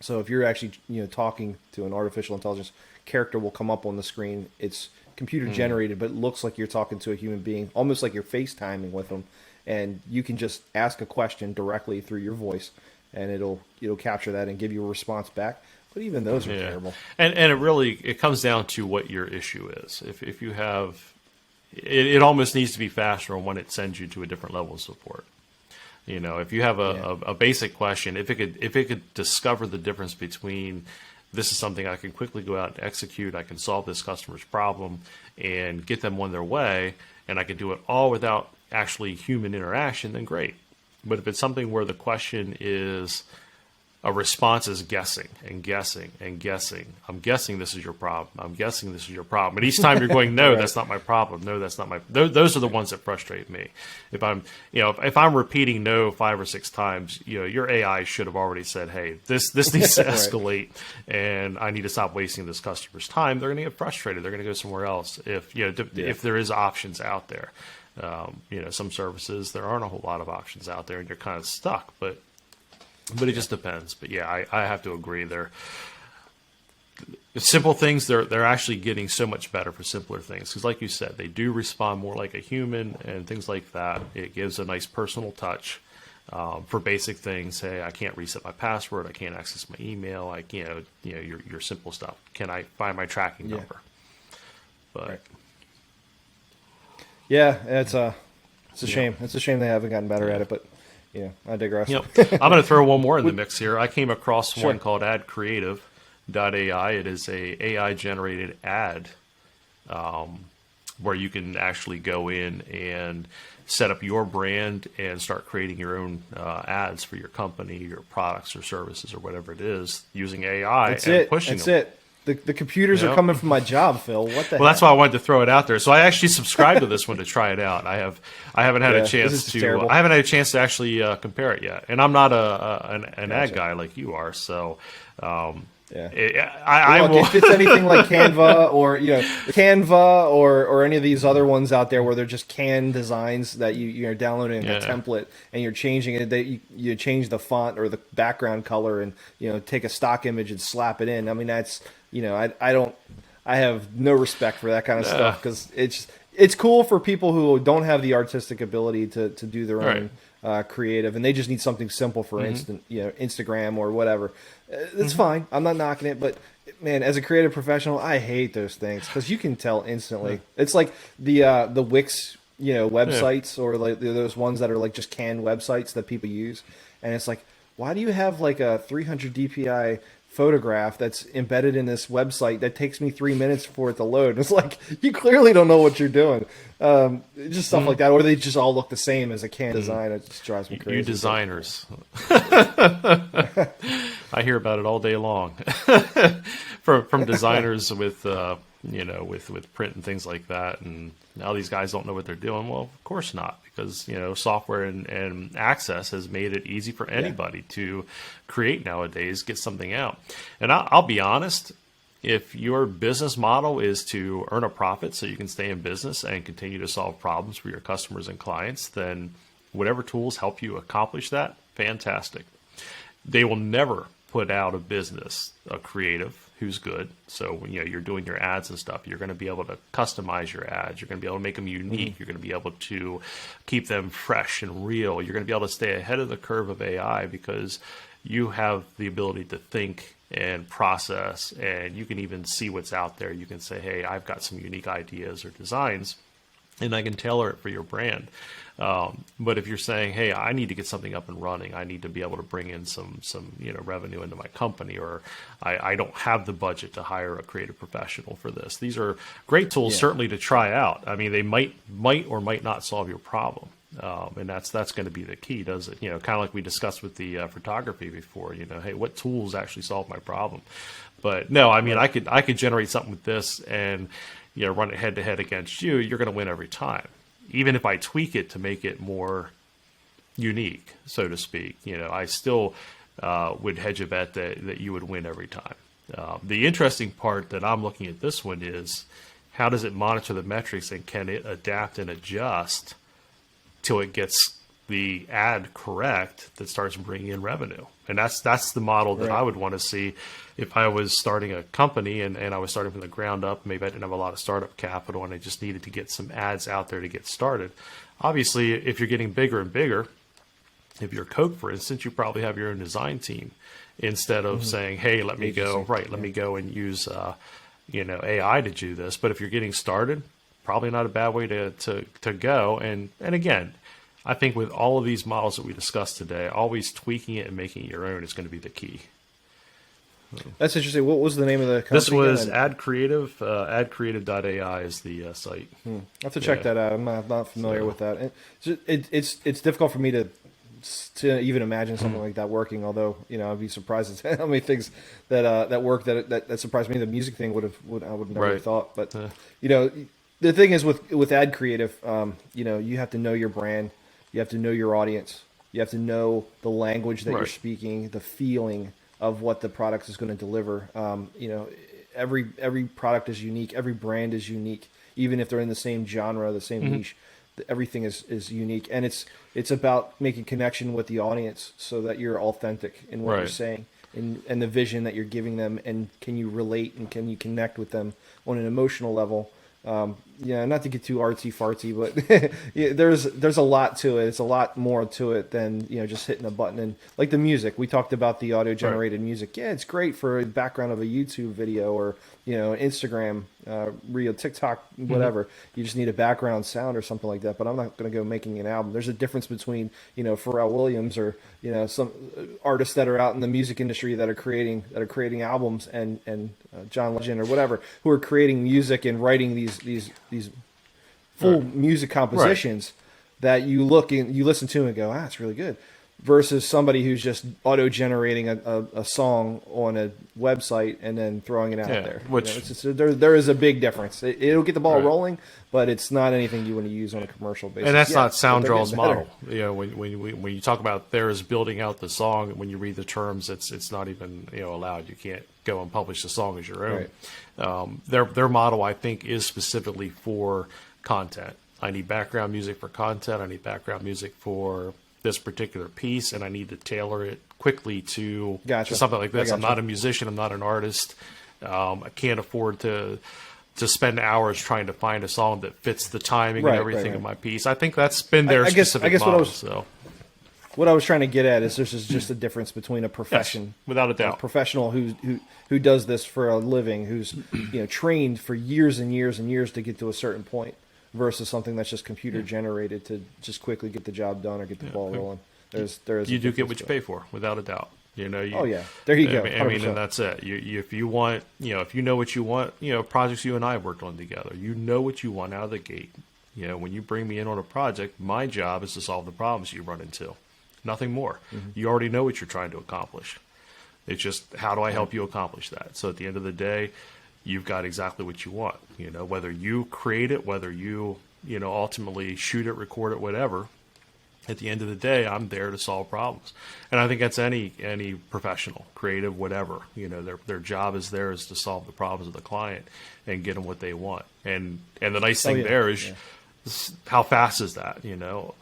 So if you're actually talking to an artificial intelligence, character will come up on the screen. It's computer generated, but it looks like you're talking to a human being, almost like you're FaceTiming with them, and you can just ask a question directly through your voice, and it'll capture that and give you a response back. But even those are terrible. And it comes down to what your issue is. If you have, it almost needs to be faster on when it sends you to a different level of support. If you have a basic question, if it could discover the difference between this is something I can quickly go out and execute, I can solve this customer's problem and get them on their way, and I can do it all without actually human interaction, then great. But if it's something where the question is a response is guessing and guessing and guessing. I'm guessing this is your problem. I'm guessing this is your problem. And each time you're going, no, that's not my problem. No, that's not my. Those are the ones that frustrate me. If I'm repeating no 5 or 6 times, your AI should have already said, hey, this needs to escalate, and I need to stop wasting this customer's time. They're going to get frustrated. They're going to go somewhere else. If there is options out there, some services there aren't a whole lot of options out there, and you're kind of stuck. But it just depends. But yeah, I have to agree. Simple things, they're actually getting so much better for simpler things. Because like you said, they do respond more like a human and things like that. It gives a nice personal touch for basic things. Hey, I can't reset my password. I can't access my email. Your simple stuff. Can I find my tracking number? But yeah, it's a shame. It's a shame they haven't gotten better at it. But yeah, I digress. Yep. I'm going to throw one more in the mix here. I came across Sure. one called adcreative.ai. It is a AI generated ad where you can actually go in and set up your brand and start creating your own ads for your company, your products or services or whatever it is using AI That's and it. pushing That's them. it. The computers are Yep. coming from my job, Phil. What the Well, heck? that's why I wanted to throw it out there. So I actually subscribed to this one to try it out. I haven't had Yeah, a this chance is to terrible. I haven't had a chance to actually compare it yet. And I'm not an ad Gotcha. guy like you are, so Yeah. I Look, will. if it's anything like Canva or Canva or any of these other ones out there where they're just canned designs that you're downloading a Yeah. template and you're changing it, that you change the font or the background color and take a stock image and slap it in. I mean that's I have no respect for that kind of stuff because it's cool for people who don't have the artistic ability to do their Right. own creative, and they just need something simple for Instagram or whatever. It's fine. I'm not knocking it, but man, as a creative professional, I hate those things because you can tell instantly. It's like the Wix websites or like those ones that are like just canned websites that people use, and it's like, why do you have like a 300 DPI photograph that's embedded in this website that takes me 3 minutes for it to load? It's like, you clearly don't know what you're doing. Just stuff like that, or they just all look the same as a canned design. It just drives me crazy. You designers. I hear about it all day long from designers with with print and things like that. And now these guys don't know what they're doing. Well, of course not, because software and access has made it easy for anybody to create nowadays, get something out. And I'll be honest. If your business model is to earn a profit so you can stay in business and continue to solve problems for your customers and clients, then whatever tools help you accomplish that, fantastic. They will never put out of business a creative who's good. So when you're doing your ads and stuff, you're going to be able to customize your ads. You're going to be able to make them unique. You're going to be able to keep them fresh and real. You're going to be able to stay ahead of the curve of AI because you have the ability to think and process, and you can even see what's out there. You can say, hey, I've got some unique ideas or designs, and I can tailor it for your brand. But if you're saying, hey, I need to get something up and running, I need to be able to bring in some revenue into my company, or I don't have the budget to hire a creative professional for this. These are great tools, certainly, to try out. I mean, they might or might not solve your problem. And that's going to be the key, does it? Kind of like we discussed with the photography before. Hey, what tools actually solve my problem? But no, I mean, I could generate something with this and run it head to head against you. You're going to win every time, even if I tweak it to make it more unique, so to speak. I still would hedge a bet that you would win every time. The interesting part that I'm looking at this one is, how does it monitor the metrics, and can it adapt and adjust till it gets the ad correct that starts bringing in revenue? And that's the model that I would want to see if I was starting a company and I was starting from the ground up. Maybe I didn't have a lot of startup capital and I just needed to get some ads out there to get started. Obviously, if you're getting bigger and bigger, if you're Coke, for instance, you probably have your own design team instead of saying, hey, let me go and use AI to do this. But if you're getting started, probably not a bad way to go. And again, I think with all of these models that we discussed today, always tweaking it and making it your own is going to be the key. That's interesting. What was the name of the company? This was again? adcreative. Adcreative.ai is the site. I have to check that out. I'm not familiar with that. It's difficult for me to even imagine something like that working. Although I'd be surprised at how many things that work that surprised me. The music thing I would never have thought. But the thing is with ad creative, you have to know your brand, you have to know your audience, you have to know the language that you're speaking, the feeling of what the product is going to deliver. Every product is unique, every brand is unique, even if they're in the same genre, the same niche. Everything is unique, and it's about making connection with the audience so that you're authentic in what you're saying and the vision that you're giving them, and can you relate and can you connect with them on an emotional level. yeah, not to get too artsy fartsy, but yeah, there's a lot to it. It's a lot more to it than just hitting a button. And like the music, we talked about the auto generated music. Yeah, it's great for a background of a YouTube video or Instagram reel, TikTok, whatever. You just need a background sound or something like that. But I'm not going to go making an album. There's a difference between Pharrell Williams or some artists that are out in the music industry that are creating albums and John Legend or whatever, who are creating music and writing these full music compositions that you listen to and go, it's really good, versus somebody who's just auto generating a song on a website and then throwing it out there. Which there is a big difference. It'll get the ball rolling, but it's not anything you want to use on a commercial basis. And that's not SoundDraw's model. When you talk about theirs building out the song, when you read the terms, it's not even allowed. You can't go and publish the song as your own. Right. Their model, I think, is specifically for content. I need background music for content. I need background music for this particular piece, and I need to tailor it quickly to something like this. I'm not a musician. I'm not an artist. I can't afford to spend hours trying to find a song that fits the timing and everything of my piece. I think that's been their specific model. What I was trying to get at is there's just a difference between a profession, without a doubt, a professional who does this for a living, who's trained for years and years and years to get to a certain point, versus something that's just computer generated to just quickly get the job done or get the ball rolling. You do get what you pay for, without a doubt. There you go. I mean, and that's it. If you want, if you know what you want, projects you and I have worked on together, you know what you want out of the gate. When you bring me in on a project, my job is to solve the problems you run into. Nothing more. You already know what you're trying to accomplish. It's just, how do I help you accomplish that? So at the end of the day, you've got exactly what you want. Whether you create it, whether you ultimately shoot it, record it, whatever. At the end of the day, I'm there to solve problems, and I think that's any professional, creative, whatever. Their job is to solve the problems of the client and get them what they want. And the nice thing there is. How fast is that?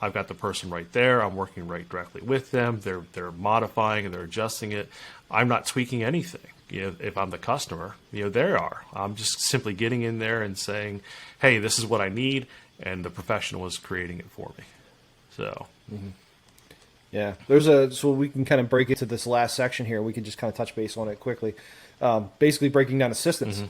I've got the person right there. I'm working right directly with them. They're modifying and they're adjusting it. I'm not tweaking anything. If I'm the customer, they are. I'm just simply getting in there and saying, "Hey, this is what I need," and the professional is creating it for me. So, yeah, so we can kind of break into this last section here. We can just kind of touch base on it quickly. Basically, breaking down assistants.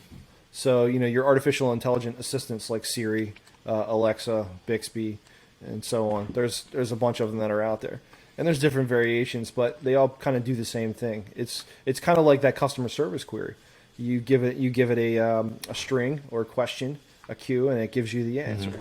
So your artificial intelligent assistants like Siri, Alexa, Bixby, and so on. There's a bunch of them that are out there, and there's different variations, but they all kind of do the same thing. It's kind of like that customer service query. You give it a string or a question, a cue, and it gives you the answer.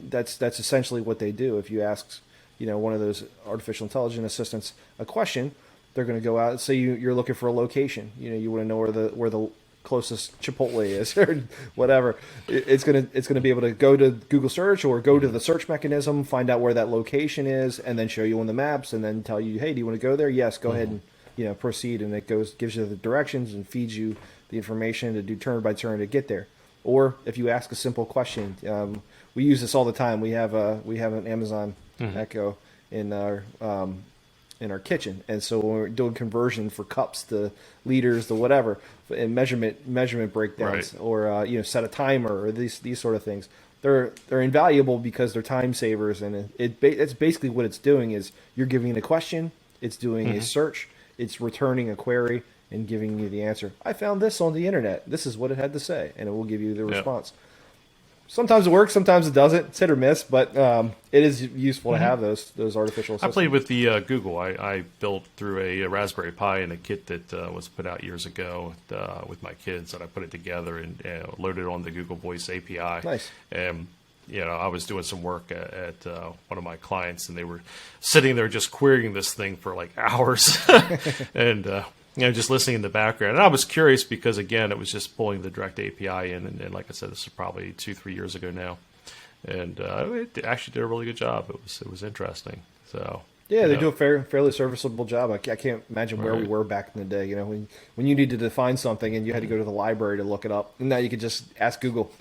That's essentially what they do. If you ask one of those artificial intelligent assistants a question, they're going to go out and say you're looking for a location. You want to know where the closest Chipotle is or whatever. It's gonna be able to go to Google search or go to the search mechanism, find out where that location is, and then show you on the maps and then tell you, hey, do you want to go there? Yes, go ahead and proceed. And it gives you the directions and feeds you the information to do turn by turn to get there. Or if you ask a simple question, we use this all the time. We have an Amazon Echo in our kitchen, and so when we're doing conversion for cups to liters to whatever, and measurement breakdowns, or set a timer or these sort of things, they're invaluable because they're time savers, and it's basically what it's doing is you're giving it a question, it's doing a search, it's returning a query and giving you the answer. I found this on the internet. This is what it had to say, and it will give you the response. Sometimes it works, sometimes it doesn't. It's hit or miss, but it is useful to have those artificial assistants. I played with the Google. I built through a Raspberry Pi and a kit that was put out years ago with my kids, and I put it together and loaded it on the Google Voice API. Nice. And I was doing some work at one of my clients, and they were sitting there just querying this thing for like hours, and just listening in the background. And I was curious because, again, it was just pulling the direct API in. And like I said, this is probably 2-3 years ago now. And it actually did a really good job. It was interesting. So yeah, they do a fairly serviceable job. I can't imagine where we were back in the day. When you needed to find something and you had to go to the library to look it up. And now you could just ask Google.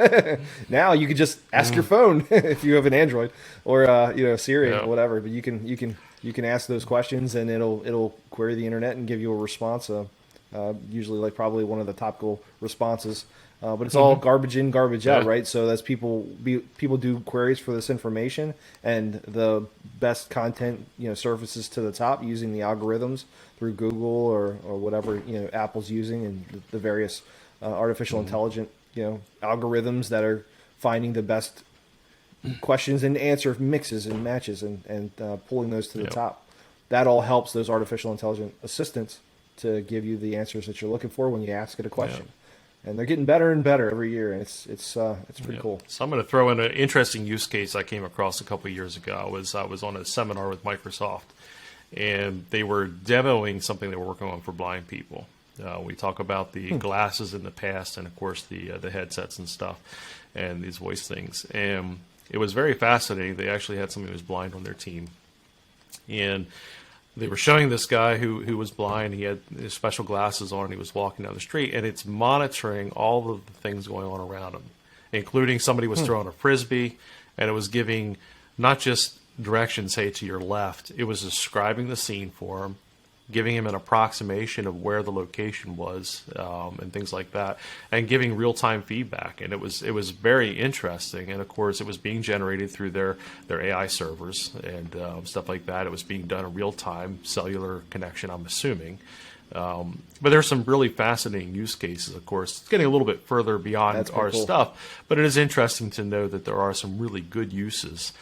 Now you could just ask your phone if you have an Android or Siri or whatever. But you can ask those questions and it'll query the internet and give you a response. Usually like probably one of the topical responses but it's all garbage in, garbage out, right? So that's people do queries for this information, and the best content surfaces to the top using the algorithms through Google or whatever Apple's using, and the various artificial intelligent algorithms that are finding the best questions and answer mixes and matches and pulling those to the top. That all helps those artificial intelligent assistants to give you the answers that you're looking for when you ask it a question. And they're getting better and better every year, and it's pretty cool. So I'm going to throw in an interesting use case I came across a couple of years ago. I was on a seminar with Microsoft, and they were demoing something they were working on for blind people. We talk about the glasses in the past, and of course the headsets and stuff, and these voice things. And it was very fascinating. They actually had somebody who was blind on their team, and they were showing this guy who was blind. He had his special glasses on, and he was walking down the street, and it's monitoring all of the things going on around him, including somebody was throwing a Frisbee, and it was giving not just directions, say, to your left. It was describing the scene for him, giving him an approximation of where the location was, and things like that, and giving real-time feedback. And it was very interesting. And of course, it was being generated through their AI servers and stuff like that. It was being done in real-time, cellular connection, I'm assuming. But there's some really fascinating use cases. Of course, it's getting a little bit further beyond our stuff, but it is interesting to know that there are some really good uses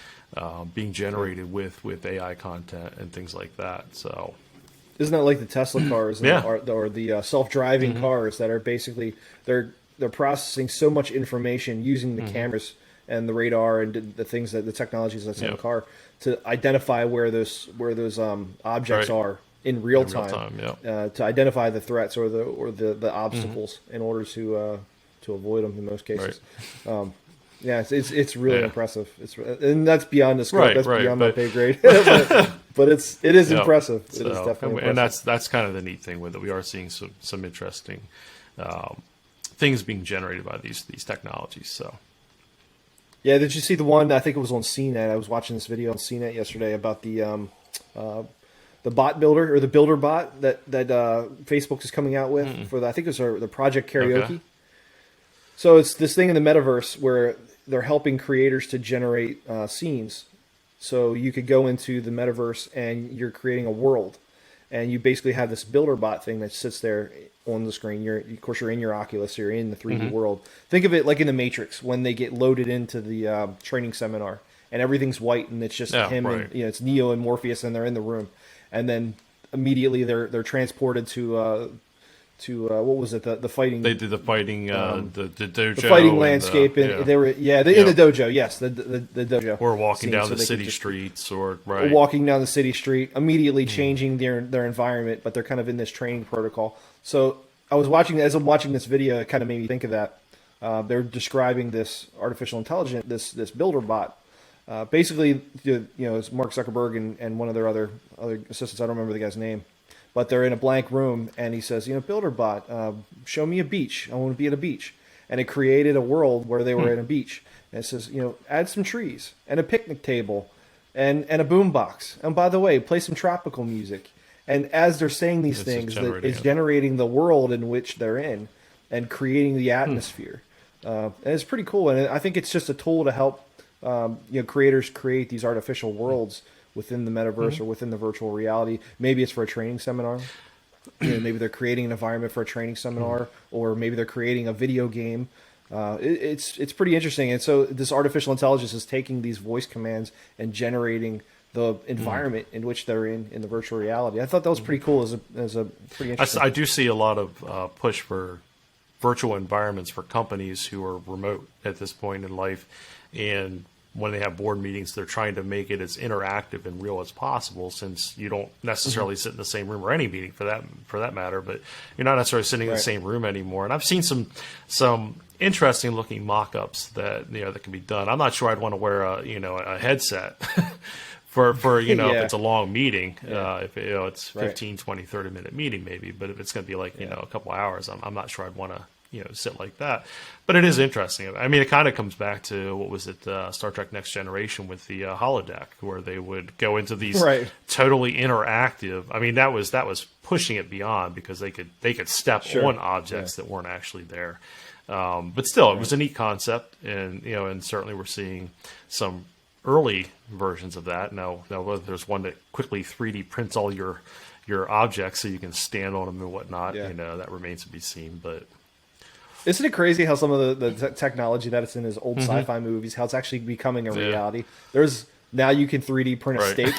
being generated with AI content and things like that. So. Isn't that like the Tesla cars or the self-driving cars that are basically they're processing so much information using the cameras and the radar and the things that the technologies that's in the car to identify where those objects are in real time, to identify the threats or the obstacles in order to avoid them in most cases. Right. Yeah, it's really impressive. And that's beyond the scope. That's beyond my pay grade. but it is impressive. It is definitely impressive. And that's kind of the neat thing with it. We are seeing some interesting things being generated by these technologies. So. Yeah, did you see the one? I think it was on CNET. I was watching this video on CNET yesterday about the bot builder or the builder bot that Facebook is coming out with for I think it was the Project Karaoke. Okay. So it's this thing in the metaverse where they're helping creators to generate scenes. So you could go into the metaverse and you're creating a world, and you basically have this builder bot thing that sits there on the screen. Of course, you're in your Oculus, so you're in the 3D world. Think of it like in the Matrix when they get loaded into the training seminar and everything's white and it's just him and it's Neo and Morpheus and they're in the room, and then immediately they're transported to what was it? The fighting. They did the fighting, the dojo, the fighting landscape, and they were in the dojo. Yes, the dojo. Or walking down the city streets, or walking down the city street, immediately changing their environment, but they're kind of in this training protocol. So as I'm watching this video, it kind of made me think of that. They're describing this artificial intelligence, this builder bot. Basically, it's Mark Zuckerberg and one of their other assistants. I don't remember the guy's name. But they're in a blank room, and he says, builder bot, show me a beach. I want to be at a beach. And it created a world where they were at a beach. And it says, add some trees and a picnic table and a boom box. And by the way, play some tropical music. And as they're saying these things, it's generating the world in which they're in and creating the atmosphere. And it's pretty cool. And I think it's just a tool to help creators create these artificial worlds within the metaverse or within the virtual reality. Maybe it's for a training seminar. Maybe they're creating an environment for a training seminar, or maybe they're creating a video game. It's pretty interesting. And so this artificial intelligence is taking these voice commands and generating the environment in which they're in the virtual reality. I thought that was pretty cool as a pretty interesting. I do see a lot of push for virtual environments for companies who are remote at this point in life, and when they have board meetings, they're trying to make it as interactive and real as possible, since you don't necessarily sit in the same room, or any meeting for that matter, but you're not necessarily sitting in the same room anymore. And I've seen some interesting looking mock-ups that that can be done. I'm not sure I'd want to wear a headset for if it's a long meeting, if it's 15, 20, 30 minute meeting maybe, but if it's going to be like a couple hours, I'm not sure I'd want to sit like that. But it is interesting. I mean, it kind of comes back to, what was it, Star Trek Next Generation with the holodeck, where they would go into these totally interactive. I mean, that was pushing it beyond, because they could step on objects that weren't actually there. But still, it was a neat concept, and and certainly we're seeing some early versions of that. Now whether there's one that quickly 3D prints all your objects so you can stand on them and whatnot, that remains to be seen. But isn't it crazy how some of the technology that it's in his old sci-fi movies, how it's actually becoming a reality? Now you can 3D print a steak,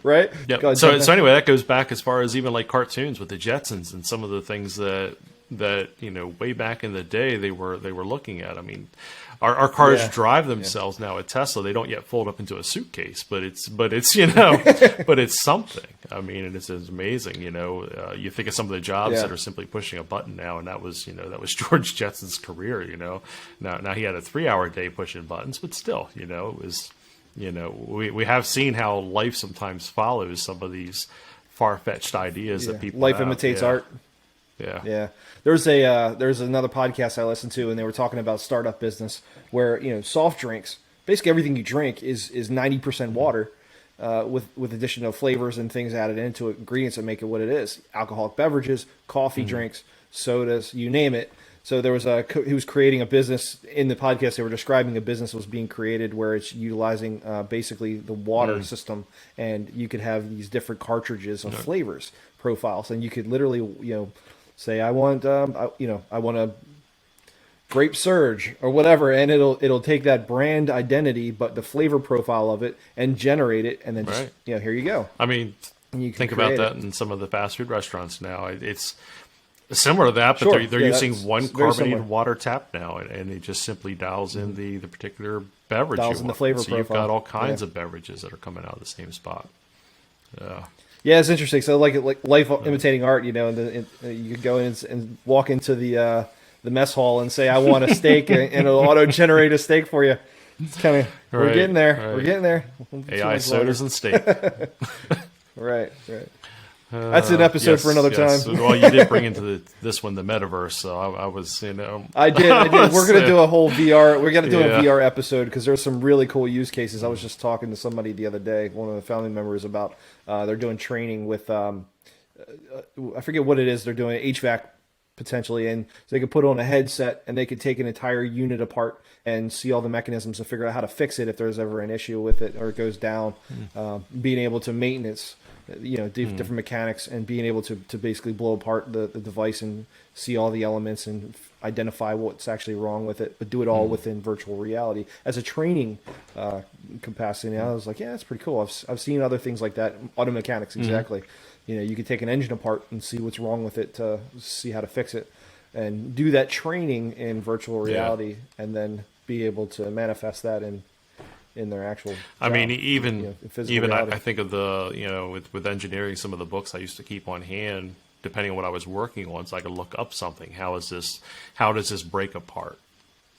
right? Yep. So anyway, that goes back as far as even like cartoons with the Jetsons and some of the things that way back in the day they were looking at. I mean, our cars drive themselves now at Tesla. They don't yet fold up into a suitcase, but it's but it's something. I mean, it is amazing. You think of some of the jobs that are simply pushing a button now, and that was George Jetson's career. Now he had a 3-hour day pushing buttons, but still, it was. We have seen how life sometimes follows some of these far-fetched ideas that people life have. Imitates art. Yeah. There's another podcast I listened to, and they were talking about startup business where soft drinks, basically everything you drink is 90% water, with addition of flavors and things added into it, ingredients that make it what it is. Alcoholic beverages, coffee drinks, sodas, you name it. So there was he was creating a business in the podcast. They were describing a business was being created where it's utilizing basically the water system, and you could have these different cartridges of flavors profiles, and you could literally say I want I want a grape surge or whatever, and it'll take that brand identity but the flavor profile of it and generate it, and then just here you go. I mean, think about that in some of the fast food restaurants now. It's similar to that, but they're using one carbonated water tap now, and it just simply dials in the particular beverage. Dials in the flavor profile. You've got all kinds of beverages that are coming out of the same spot. Yeah, it's interesting. So like life imitating art, and you could go in and walk into the mess hall and say, I want a steak, and it'll auto-generate a steak for you. It's kind of, we're getting there. Right. We're getting there. AI sodas and steak. Right. That's an episode for another time. Well, you did bring into this one the metaverse, so I was, I did. We're going to do a whole VR. We're going to do a VR episode because there's some really cool use cases. I was just talking to somebody the other day, one of the family members, about they're doing training with I forget what it is. They're doing HVAC potentially, and so they could put on a headset and they could take an entire unit apart and see all the mechanisms and figure out how to fix it if there's ever an issue with it or it goes down. Being able to maintenance. Different mechanics, and being able to basically blow apart the device and see all the elements and identify what's actually wrong with it, but do it all within virtual reality as a training capacity. And I was like, yeah, that's pretty cool. I've seen other things like that. Auto mechanics, exactly. You could take an engine apart and see what's wrong with it to see how to fix it, and do that training in virtual reality, and then be able to manifest that in their actual job. I mean, even I think of the with engineering, some of the books I used to keep on hand, depending on what I was working on, so I could look up something. How does this break apart?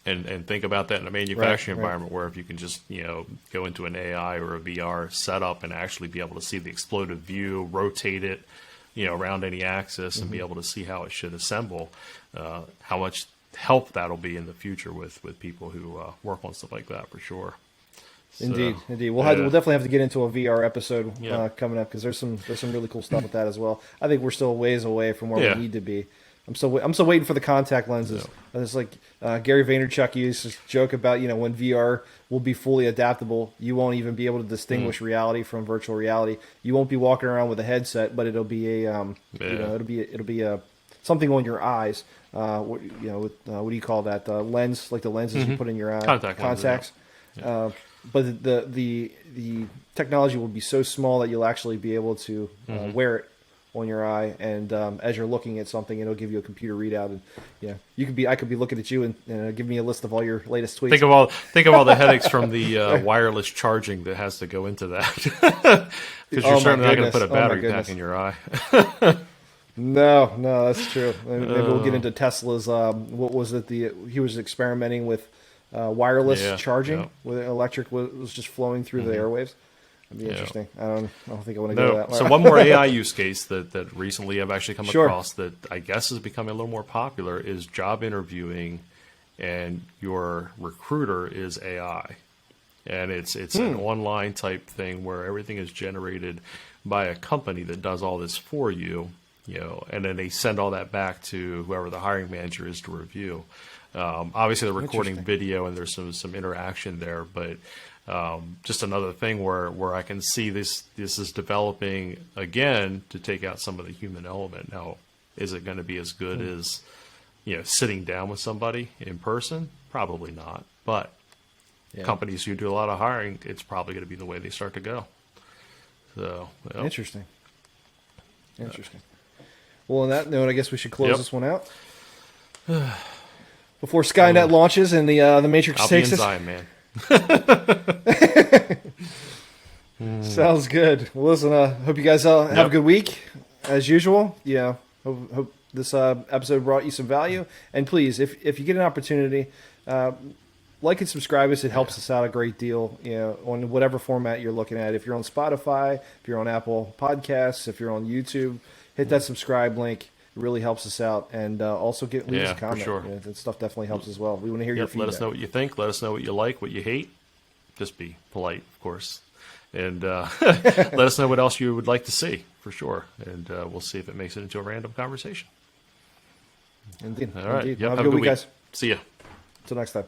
And think about that in a manufacturing environment where if you can just go into an AI or a VR setup and actually be able to see the exploded view, rotate it around any axis, and be able to see how it should assemble, how much help that'll be in the future with people who work on stuff like that, for sure. Indeed. We'll definitely have to get into a VR episode coming up, because there's some really cool stuff with that as well. I think we're still a ways away from where we need to be. I'm still waiting for the contact lenses. Yeah. It's like Gary Vaynerchuk used to joke about when VR will be fully adaptable, you won't even be able to distinguish reality from virtual reality. You won't be walking around with a headset, but it'll be a it'll be a something on your eyes. What do you call that? The lens, like the lenses you put in your eye. Contacts. Yeah. But the technology will be so small that you'll actually be able to wear it on your eye, and as you're looking at something, it'll give you a computer readout, and I could be looking at you and give me a list of all your latest tweets. Think of all the headaches from the wireless charging that has to go into that, because you're certainly not going to put a battery pack in your eye. No, that's true. Maybe we'll get into Tesla's. What was it? He was experimenting with wireless charging, where electric was just flowing through the airwaves. It'd be interesting. I don't think I want to go that. So one more AI use case that recently I've actually come across that I guess is becoming a little more popular is job interviewing, and your recruiter is AI, and it's an online type thing where everything is generated by a company that does all this for you, and then they send all that back to whoever the hiring manager is to review. Obviously, they're recording video and there's some interaction there, but just another thing where I can see this is developing again to take out some of the human element. Now, is it going to be as good as sitting down with somebody in person? Probably not, but companies who do a lot of hiring, it's probably going to be the way they start to go. So Interesting. Well, on that note, I guess we should close this one out before Skynet launches and the Matrix takes us. Zion, man. Sounds good. Well, listen, hope you guys have a good week as usual. Hope this episode brought you some value. And please, if you get an opportunity, like and subscribe us. It helps us out a great deal, on whatever format you're looking at. If you're on Spotify, if you're on Apple Podcasts, if you're on YouTube, hit that subscribe link. It really helps us out. And also leave us a comment. For sure. That stuff definitely helps as well. We want to hear your feedback. Let us know what you think. Let us know what you like, what you hate. Just be polite, of course. And let us know what else you would like to see, for sure. And we'll see if it makes it into a random conversation. Indeed. All right. Indeed. Yep. Have a good week, guys. See ya. Until next time.